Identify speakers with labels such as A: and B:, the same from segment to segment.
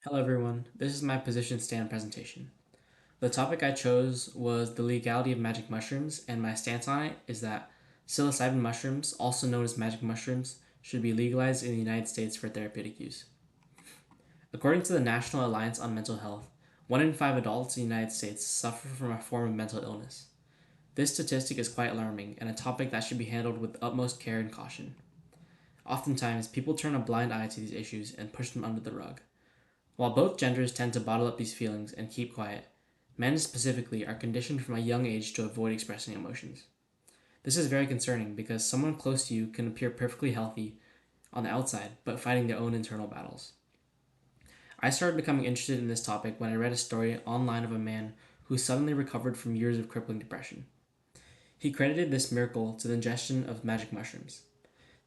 A: Hello everyone, this is my position stand presentation. The topic I chose was the legality of magic mushrooms, and my stance on it is that psilocybin mushrooms, also known as magic mushrooms, should be legalized in the United States for therapeutic use. According to the National Alliance on Mental Health, 1 in 5 adults in the United States suffer from a form of mental illness. This statistic is quite alarming and a topic that should be handled with utmost care and caution. Oftentimes, people turn a blind eye to these issues and push them under the rug. While both genders tend to bottle up these feelings and keep quiet, men specifically are conditioned from a young age to avoid expressing emotions. This is very concerning because someone close to you can appear perfectly healthy on the outside but fighting their own internal battles. I started becoming interested in this topic when I read a story online of a man who suddenly recovered from years of crippling depression. He credited this miracle to the ingestion of magic mushrooms.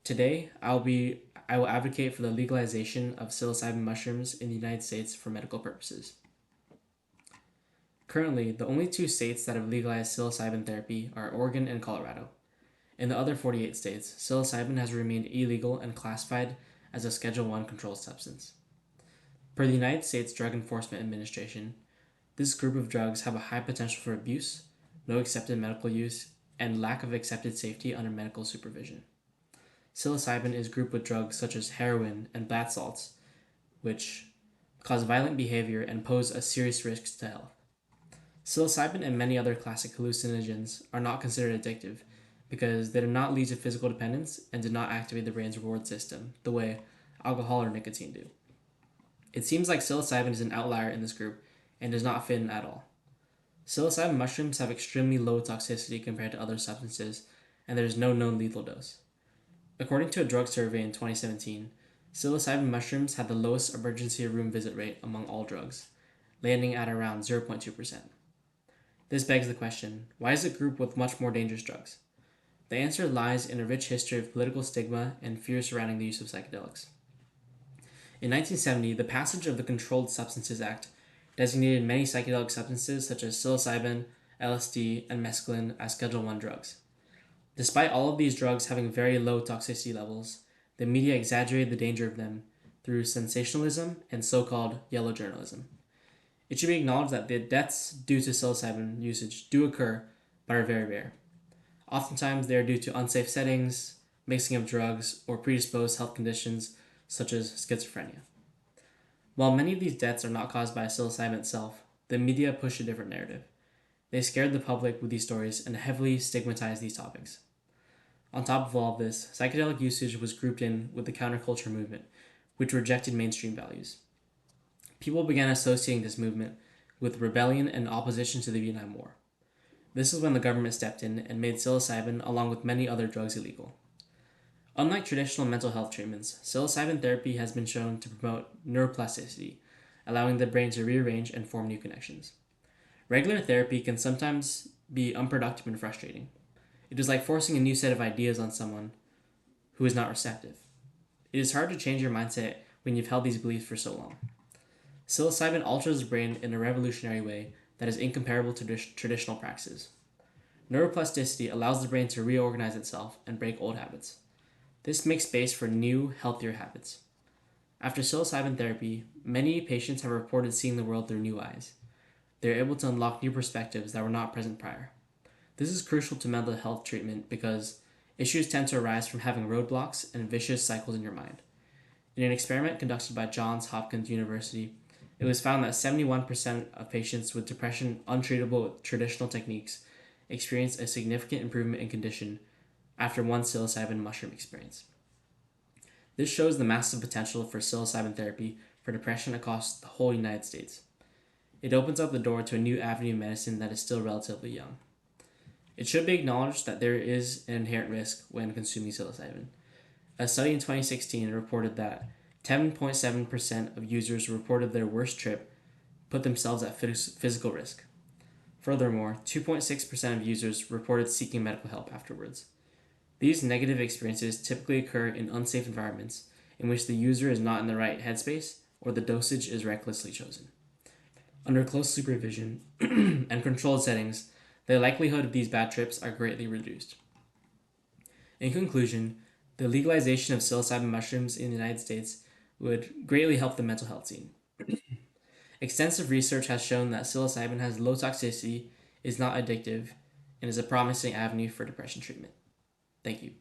A: Today, I will advocate for the legalization of psilocybin mushrooms in the United States for medical purposes. Currently, the only two states that have legalized psilocybin therapy are Oregon and Colorado. In the other 48 states, psilocybin has remained illegal and classified as a Schedule 1 controlled substance. Per the United States Drug Enforcement Administration, this group of drugs have a high potential for abuse, no accepted medical use, and lack of accepted safety under medical supervision. Psilocybin is grouped with drugs such as heroin and bath salts, which cause violent behavior and pose a serious risk to health. Psilocybin and many other classic hallucinogens are not considered addictive because they do not lead to physical dependence and do not activate the brain's reward system the way alcohol or nicotine do. It seems like psilocybin is an outlier in this group and does not fit in at all. Psilocybin mushrooms have extremely low toxicity compared to other substances, and there is no known lethal dose. According to a drug survey in 2017, psilocybin mushrooms had the lowest emergency room visit rate among all drugs, landing at around 0.2%. This begs the question, why is it grouped with much more dangerous drugs? The answer lies in a rich history of political stigma and fear surrounding the use of psychedelics. In 1970, the passage of the Controlled Substances Act designated many psychedelic substances such as psilocybin, LSD, and mescaline as Schedule 1 drugs. Despite all of these drugs having very low toxicity levels, the media exaggerated the danger of them through sensationalism and so-called yellow journalism. It should be acknowledged that the deaths due to psilocybin usage do occur, but are very rare. Oftentimes, they are due to unsafe settings, mixing of drugs, or predisposed health conditions such as schizophrenia. While many of these deaths are not caused by psilocybin itself, the media push a different narrative. They scared the public with these stories and heavily stigmatized these topics. On top of all of this, psychedelic usage was grouped in with the counterculture movement, which rejected mainstream values. People began associating this movement with rebellion and opposition to the Vietnam War. This is when the government stepped in and made psilocybin, along with many other drugs, illegal. Unlike traditional mental health treatments, psilocybin therapy has been shown to promote neuroplasticity, allowing the brain to rearrange and form new connections. Regular therapy can sometimes be unproductive and frustrating. It is like forcing a new set of ideas on someone who is not receptive. It is hard to change your mindset when you've held these beliefs for so long. Psilocybin alters the brain in a revolutionary way that is incomparable to traditional practices. Neuroplasticity allows the brain to reorganize itself and break old habits. This makes space for new, healthier habits. After psilocybin therapy, many patients have reported seeing the world through new eyes. They are able to unlock new perspectives that were not present prior. This is crucial to mental health treatment because issues tend to arise from having roadblocks and vicious cycles in your mind. In an experiment conducted by Johns Hopkins University, it was found that 71% of patients with depression untreatable with traditional techniques experienced a significant improvement in condition after one psilocybin mushroom experience. This shows the massive potential for psilocybin therapy for depression across the whole United States. It opens up the door to a new avenue of medicine that is still relatively young. It should be acknowledged that there is an inherent risk when consuming psilocybin. A study in 2016 reported that 10.7% of users reported their worst trip put themselves at physical risk. Furthermore, 2.6% of users reported seeking medical help afterwards. These negative experiences typically occur in unsafe environments in which the user is not in the right headspace or the dosage is recklessly chosen. Under close supervision and controlled settings, the likelihood of these bad trips are greatly reduced. In conclusion, the legalization of psilocybin mushrooms in the United States would greatly help the mental health scene. Extensive research has shown that psilocybin has low toxicity, is not addictive, and is a promising avenue for depression treatment. Thank you.